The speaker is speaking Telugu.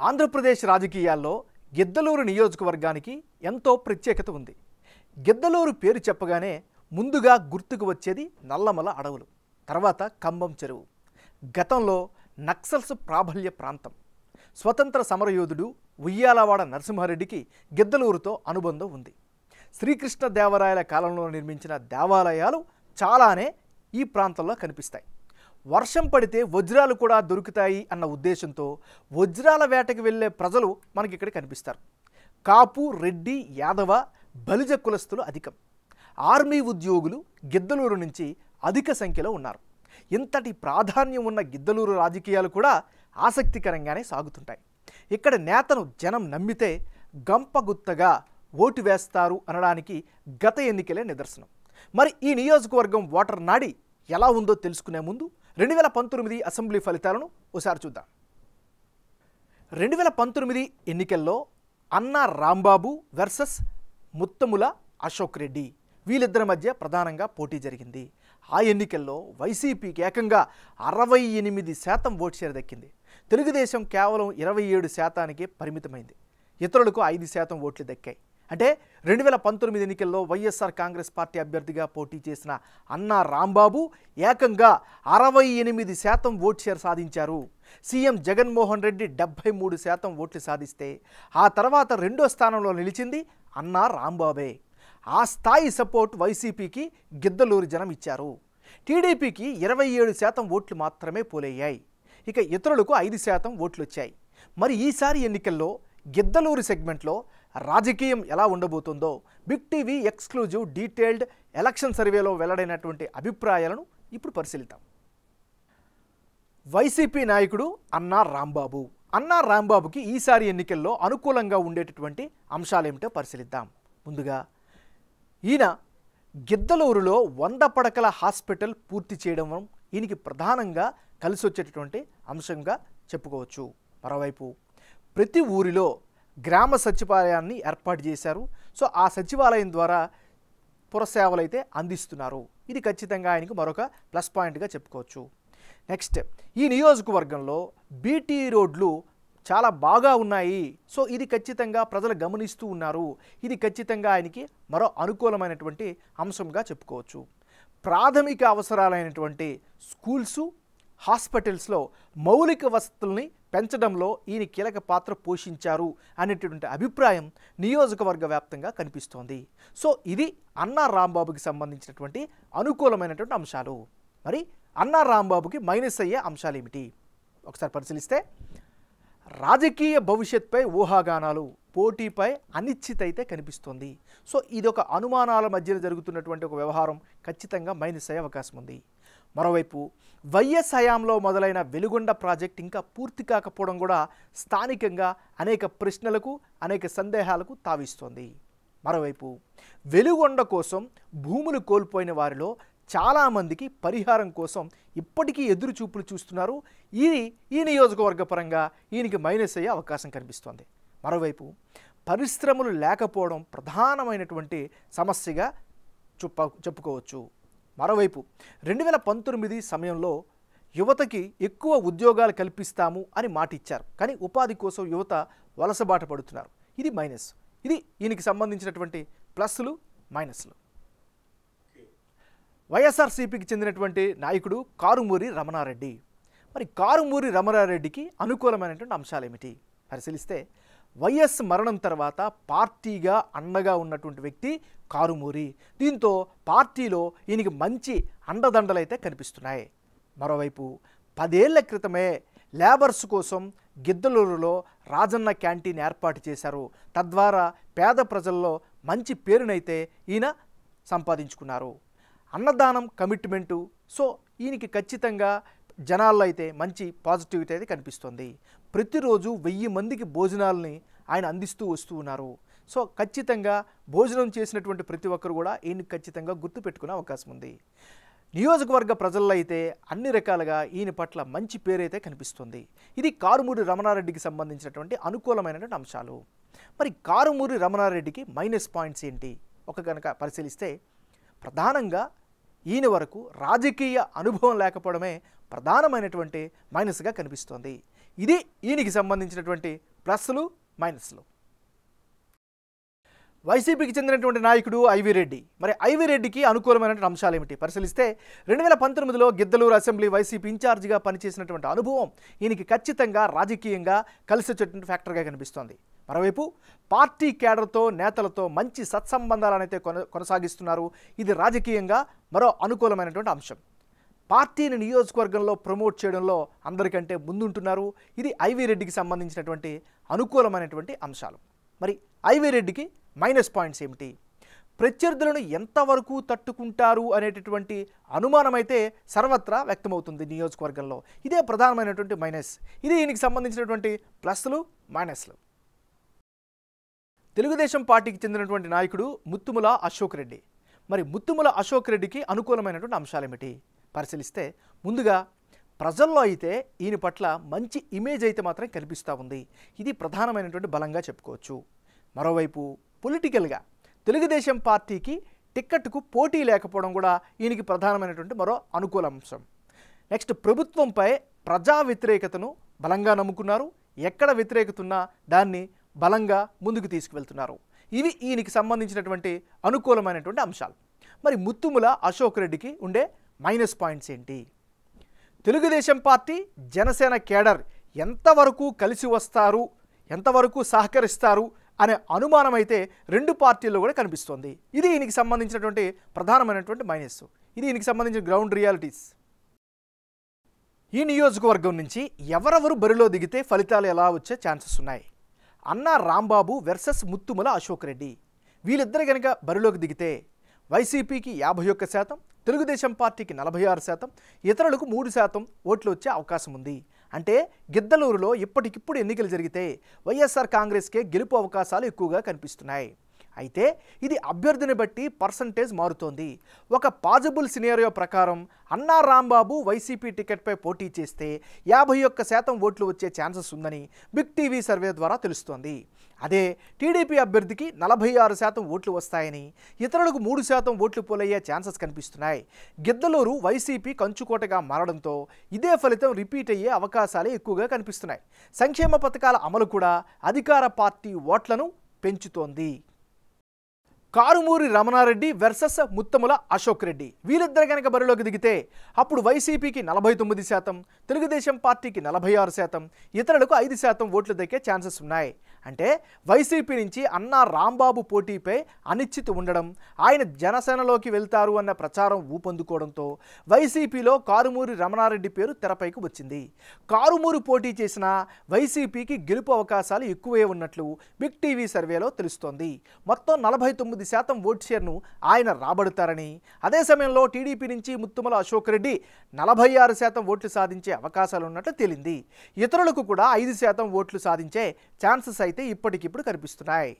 ఆంధ్రప్రదేశ్ రాజకీయాల్లో గిద్దలూరు నియోజకవర్గానికి ఎంతో ప్రత్యేకత ఉంది. గిద్దలూరు పేరు చెప్పగానే ముందుగా గుర్తుకు వచ్చేది నల్లమల అడవులు, తర్వాత కంబం చెరువు. గతంలో నక్సల్స్ ప్రాబల్య ప్రాంతం. స్వతంత్ర సమరయోధుడు ఉయ్యాలవాడ నరసింహారెడ్డికి గిద్దలూరుతో అనుబంధం ఉంది. శ్రీకృష్ణదేవరాయల కాలంలో నిర్మించిన దేవాలయాలు చాలానే ఈ ప్రాంతంలో కనిపిస్తాయి. వర్షం పడితే వజ్రాలు కూడా దొరుకుతాయి అన్న ఉద్దేశంతో వజ్రాల వేటకు వెళ్ళే ప్రజలు మనకి ఇక్కడ కనిపిస్తారు. కాపు, రెడ్డి, యాదవ, బలిజ కులస్తులు అధికం. ఆర్మీ ఉద్యోగులు గిద్దలూరు నుంచి అధిక సంఖ్యలో ఉన్నారు. ఇంతటి ప్రాధాన్యం ఉన్న గిద్దలూరు రాజకీయాలు కూడా ఆసక్తికరంగానే సాగుతుంటాయి. ఇక్కడ నేతను జనం నమ్మితే గంపగుత్తగా ఓటు వేస్తారు అనడానికి గత ఎన్నికలే నిదర్శనం. మరి ఈ నియోజకవర్గం ఓటర్ నాడి ఎలా ఉందో తెలుసుకునే ముందు 2019 అసెంబ్లీ ఫలితాలను ఒకసారి చూద్దాం. 2019 ఎన్నికల్లో అన్నా రాంబాబు వర్సెస్ ముత్తముల అశోక్ రెడ్డి, వీళ్ళిద్దరి మధ్య ప్రధానంగా పోటీ జరిగింది. ఆ ఎన్నికల్లో వైసీపీకి ఏకంగా 68% ఓటు షేర్ దక్కింది. తెలుగుదేశం కేవలం 27%కే పరిమితమైంది. ఇతరులకు 5% ఓట్లు దక్కాయి. అంటే 2019 ఎన్నికల్లో వైఎస్ఆర్ కాంగ్రెస్ పార్టీ అభ్యర్థిగా పోటీ చేసిన అన్నా రాంబాబు ఏకంగా 68% ఓట్ షేర్ సాధించారు. సీఎం జగన్మోహన్ రెడ్డి 73% ఓట్లు సాధిస్తే ఆ తర్వాత రెండో స్థానంలో నిలిచింది అన్నా రాంబాబే. ఆ స్థాయి సపోర్ట్ వైసీపీకి గిద్దలూరు జనం ఇచ్చారు. టీడీపీకి 27% ఓట్లు మాత్రమే పోలయ్యాయి. ఇక ఇతరులకు 5% ఓట్లు వచ్చాయి. మరి ఈసారి ఎన్నికల్లో గిద్దలూరు సెగ్మెంట్లో రాజకీయం ఎలా ఉండబోతుందో big TV exclusive detailed election సర్వేలో వెల్లడైనటువంటి అభిప్రాయాలను ఇప్పుడు పరిశీలిద్దాం. వైసీపీ నాయకుడు అన్నా రాంబాబు. అన్నా రాంబాబుకి ఈసారి ఎన్నికల్లో అనుకూలంగా ఉండేటటువంటి అంశాలేమిటో పరిశీలిద్దాం. ముందుగా ఈయన గిద్దలూరులో 100 పడకల హాస్పిటల్ పూర్తి చేయడం ఈయనకి ప్రధానంగా కలిసి వచ్చేటటువంటి అంశంగా చెప్పుకోవచ్చు. మరోవైపు ప్రతి ఊరిలో గ్రామ సచివాలయాన్ని ఏర్పాటు చేశారు. సో ఆ సచివాలయం ద్వారా పురసేవలు అయితే అందిస్తున్నారు. ఇది ఖచ్చితంగా ఆయనకు మరొక ప్లస్ పాయింట్గా చెప్పుకోవచ్చు. నెక్స్ట్, ఈ నియోజకవర్గంలో బీటీ రోడ్లు చాలా బాగా ఉన్నాయి. సో ఇది ఖచ్చితంగా ప్రజలు గమనిస్తూ ఉన్నారు. ఇది ఖచ్చితంగా ఆయనకి మరో అనుకూలమైనటువంటి అంశంగా చెప్పుకోవచ్చు. ప్రాథమిక అవసరాలైనటువంటి స్కూల్సు, హాస్పిటల్స్లో మౌలిక వసతుల్ని పెంచడంలో ఈయన కీలక పాత్ర పోషించారు అనేటటువంటి అభిప్రాయం నియోజకవర్గ వ్యాప్తంగా కనిపిస్తోంది. సో ఇది అన్నా రాంబాబుకి సంబంధించినటువంటి అనుకూలమైనటువంటి అంశాలు. మరి అన్నా రాంబాబుకి మైనస్ అయ్యే అంశాలు ఏమిటి ఒకసారి పరిశీలిస్తే, రాజకీయ భవిష్యత్పై ఊహాగానాలు, పోటీపై అనిశ్చిత అయితే కనిపిస్తోంది. సో ఇదొక అనుమానాల మధ్య జరుగుతున్నటువంటి ఒక వ్యవహారం ఖచ్చితంగా మైనస్ అయ్యే అవకాశం ఉంది. మరోవైపు వైఎస్ హయాంలో మొదలైన వెలుగొండ ప్రాజెక్ట్ ఇంకా పూర్తి కాకపోవడం కూడా స్థానికంగా అనేక ప్రశ్నలకు, అనేక సందేహాలకు తావిస్తోంది. మరోవైపు వెలుగొండ కోసం భూములు కోల్పోయిన వారిలో చాలామందికి పరిహారం కోసం ఇప్పటికీ ఎదురు చూపులు చూస్తున్నారు. ఈ నియోజకవర్గ పరంగా ఈయనకి మైనస్ అయ్యే అవకాశం కనిపిస్తోంది. మరోవైపు పరిశ్రమలు లేకపోవడం ప్రధానమైనటువంటి సమస్యగా చెప్పుకోవచ్చు. మరోవైపు 2019 సమయంలో యువతకి ఎక్కువ ఉద్యోగాలు కల్పిస్తాము అని మాట ఇచ్చారు. కానీ ఉపాధి కోసం యువత వలసబాట పడుతున్నారు. ఇది మైనస్. ఇది ఈయనకి సంబంధించినటువంటి ప్లస్లు, మైనస్లు. వైఎస్ఆర్సీపీకి చెందినటువంటి నాయకుడు కారుమూరి రమణారెడ్డి. మరి కారుమూరి రమణారెడ్డికి అనుకూలమైనటువంటి అంశాలు ఏమిటి పరిశీలిస్తే, వైఎస్ మరణం తర్వాత పార్టీగా అండగా ఉన్నటువంటి వ్యక్తి కారుమూరి. దీంతో పార్టీలో ఈయనకి మంచి అండదండలైతే కనిపిస్తున్నాయి. మరోవైపు 10 ఏళ్ల క్రితమే లేబర్స్ కోసం గిద్దలూరులో రాజన్న క్యాంటీన్ ఏర్పాటు చేశారు. తద్వారా పేద ప్రజల్లో మంచి పేరునైతే ఈయన సంపాదించుకున్నారు. అన్నదానం కమిట్మెంటు. సో ఈయనకి ఖచ్చితంగా జనాల్లో అయితే మంచి పాజిటివిటీ అయితే కనిపిస్తుంది. ప్రతిరోజు 1000 మందికి భోజనాలని ఆయన అందిస్తూ వస్తూ ఉన్నారు. సో ఖచ్చితంగా భోజనం చేసినటువంటి ప్రతి ఒక్కరు కూడా ఈయన ఖచ్చితంగా గుర్తుపెట్టుకునే అవకాశం ఉంది. నియోజకవర్గ ప్రజల్లో అయితే అన్ని రకాలుగా ఈయన పట్ల మంచి పేరైతే కనిపిస్తుంది. ఇది కారుమూరి రమణారెడ్డికి సంబంధించినటువంటి అనుకూలమైనటువంటి అంశాలు. మరి కారుమూరి రమణారెడ్డికి మైనస్ పాయింట్స్ ఏంటి కనుక పరిశీలిస్తే, ప్రధానంగా ఈయన వరకు రాజకీయ అనుభవం లేకపోవడమే ప్రధానమైనటువంటి మైనస్గా కనిపిస్తోంది. ఇది ఈయనకి సంబంధించినటువంటి ప్లస్లు మైనస్లు. వైసీపీకి చెందినటువంటి నాయకుడు ఐవి రెడ్డి. మరి ఐవి రెడ్డికి అనుకూలమైనటువంటి అంశాలు ఏమిటి పరిశీలిస్తే 2019లో గిద్దలూరు అసెంబ్లీ వైసీపీ ఇన్ఛార్జిగా పనిచేసినటువంటి అనుభవం ఈయనకి ఖచ్చితంగా రాజకీయంగా కలిసి వచ్చేటువంటి ఫ్యాక్టర్గా కనిపిస్తోంది. మరోవైపు పార్టీ కేడర్తో నేతలతో మంచి సత్సంబంధాలనైతే కొనసాగిస్తున్నారు. ఇది రాజకీయంగా మరో అనుకూలమైనటువంటి అంశం. పార్టీని నియోజకవర్గంలో ప్రమోట్ చేయడంలో అందరికంటే ముందుంటున్నారు. ఇది ఐవి రెడ్డికి సంబంధించినటువంటి అనుకూలమైనటువంటి అంశాలు. మరి ఐవి రెడ్డికి మైనస్ పాయింట్స్ ఏమిటి? ప్రత్యర్థులను ఎంతవరకు తట్టుకుంటారు అనేటటువంటి అనుమానం అయితే సర్వత్రా వ్యక్తమవుతుంది నియోజకవర్గంలో. ఇదే ప్రధానమైనటువంటి మైనస్. ఇది ఈయనకి సంబంధించినటువంటి ప్లస్లు మైనస్లు. తెలుగుదేశం పార్టీకి చెందినటువంటి నాయకుడు ముత్తుముల అశోక్ రెడ్డి. మరి ముత్తుముల అశోక్ రెడ్డికి అనుకూలమైనటువంటి అంశాలు ఏమిటి పరిశీలిస్తే, ముందుగా ప్రజల్లో అయితే ఈయన పట్ల మంచి ఇమేజ్ అయితే మాత్రం కనిపిస్తూ ఉంది. ఇది ప్రధానమైనటువంటి బలంగా చెప్పుకోవచ్చు. మరోవైపు పొలిటికల్గా తెలుగుదేశం పార్టీకి టిక్కెట్కు పోటీ లేకపోవడం కూడా ఈయనకి ప్రధానమైనటువంటి మరో అనుకూల అంశం. నెక్స్ట్, ప్రభుత్వంపై ప్రజా వ్యతిరేకతను బలంగా నమ్ముకున్నారు. ఎక్కడ వ్యతిరేకత ఉన్నా దాన్ని బలంగా ముందుకు తీసుకువెళ్తున్నారు. ఇవి ఈయనకి సంబంధించినటువంటి అనుకూలమైనటువంటి అంశాలు. మరి ముత్తుముల అశోక్ రెడ్డికి ఉండే మైనస్ పాయింట్స్ ఏంటి? తెలుగుదేశం పార్టీ జనసేన కేడర్ ఎంతవరకు కలిసి వస్తారు, ఎంతవరకు సహకరిస్తారు అనే అనుమానం అయితే రెండు పార్టీల్లో కూడా కనిపిస్తోంది. ఇది ఈయనకి సంబంధించినటువంటి ప్రధానమైనటువంటి మైనస్. ఇది ఈయనకి సంబంధించిన గ్రౌండ్ రియాలిటీస్. ఈ నియోజకవర్గం నుంచి ఎవరెవరు బరిలో దిగితే ఫలితాలు ఎలా వచ్చే ఛాన్సెస్ ఉన్నాయి? అన్నా రాంబాబు వర్సెస్ ముత్తుముల అశోక్ రెడ్డి. వీళ్ళిద్దరు కనుక బరిలోకి దిగితే వైసీపీకి 51%, తెలుగుదేశం పార్టీకి 46%, ఇతరులకు 3% ఓట్లు వచ్చే అవకాశం ఉంది. అంటే గిద్దలూరులో ఇప్పటికిప్పుడు ఎన్నికలు జరిగితే వైఎస్ఆర్ కాంగ్రెస్కే గెలుపు అవకాశాలు ఎక్కువగా కనిపిస్తున్నాయి. అయితే ఇది అభ్యర్థిని బట్టి పర్సంటేజ్ మారుతోంది. ఒక పాజిబుల్ సినేరియో ప్రకారం అన్నా రాంబాబు వైసీపీ టికెట్పై పోటీ చేస్తే 51% ఓట్లు వచ్చే ఛాన్సెస్ ఉందని బిగ్ టీవీ సర్వే ద్వారా తెలుస్తోంది. అదే టీడీపీ అభ్యర్థికి 46% ఓట్లు వస్తాయని, ఇతరులకు 3% ఓట్లు పోలయ్యే ఛాన్సెస్ కనిపిస్తున్నాయి. గిద్దలూరు వైసీపీ కంచుకోటగా మారడంతో ఇదే ఫలితం రిపీట్ అయ్యే అవకాశాలే ఎక్కువగా కనిపిస్తున్నాయి. సంక్షేమ పథకాల అమలు కూడా అధికార పార్టీ ఓట్లను పెంచుతోంది. కారుమూరి రమణారెడ్డి వర్సెస్ ముత్తముల అశోక్ రెడ్డి. వీళ్ళిద్దరు కనుక బరిలోకి దిగితే అప్పుడు వైసీపీకి 49%, తెలుగుదేశం పార్టీకి 46%, ఇతరులకు 5% ఓట్లు దక్కే ఛాన్సెస్ ఉన్నాయి. అంటే వైసీపీ నుంచి అన్నా రాంబాబు పోటీపై అనిశ్చితి ఉండడం, ఆయన జనసేనలోకి వెళ్తారు అన్న ప్రచారం ఊపందుకోవడంతో వైసీపీలో కారుమూరి రమణారెడ్డి పేరు తెరపైకి వచ్చింది. కారుమూరి పోటీ చేసిన వైసీపీకి గెలుపు అవకాశాలు ఎక్కువే ఉన్నట్లు బిగ్ టీవీ సర్వేలో తెలుస్తోంది. మొత్తం 49% ఓట్ షేర్ను ఆయన రాబడతారని, అదే సమయంలో టీడీపీ నుంచి ముత్తుముల అశోక్ రెడ్డి 46% ఓట్లు సాధించే అవకాశాలు ఉన్నట్లు తేలింది. ఇతరులకు కూడా 5% ఓట్లు సాధించే ఛాన్సెస్ అయితే ఇప్పటికిప్పుడు కనిపిస్తున్నాయి.